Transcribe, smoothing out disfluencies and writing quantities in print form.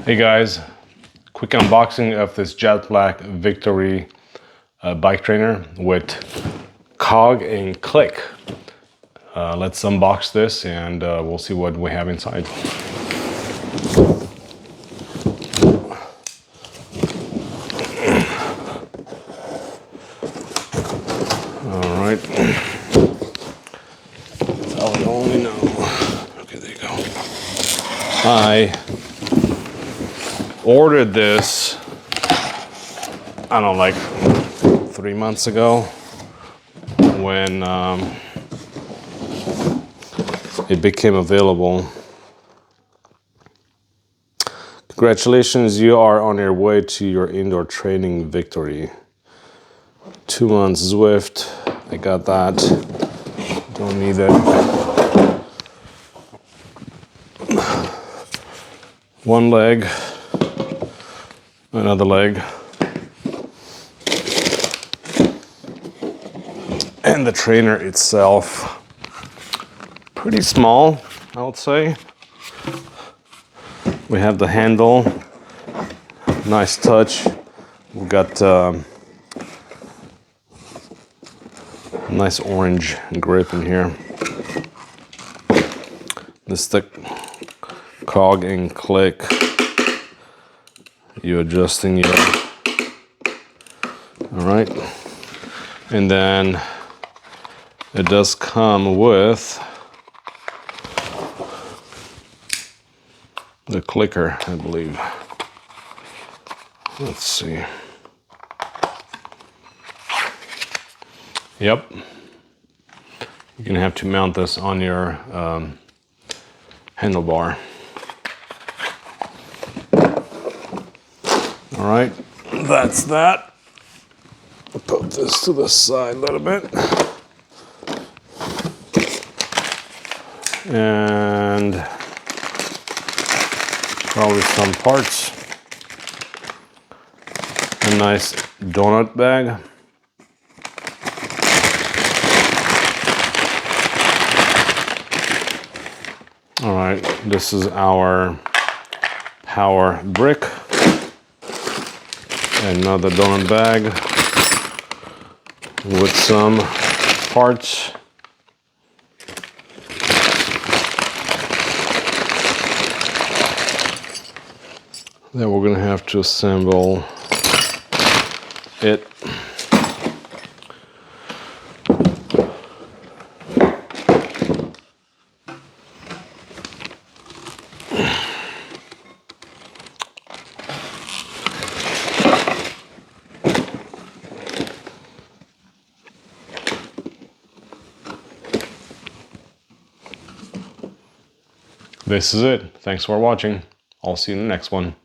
Hey guys, quick unboxing of this JetBlack Victory bike trainer with cog and click. Let's unbox this and we'll see what we have inside. All right, that's how I only know. Okay, there you go. I ordered this, I don't know, like 3 months ago when it became available. Congratulations, you are on your way to your indoor training victory. 2 months Zwift, I got that, don't need it. One leg, another leg, and the trainer itself, pretty small, I would say. We have the handle, nice touch. We got nice orange grip in here. This is the cog and click. You adjusting your, all right. And then it does come with the clicker, I believe. Let's see. Yep. You're gonna have to mount this on your handlebar. All right, that's that. I'll put this to the side a little bit. And probably some parts. A nice donut bag. All right, this is our power brick. Another donut bag with some parts. Then we're gonna have to assemble it. This is it. Thanks for watching. I'll see you in the next one.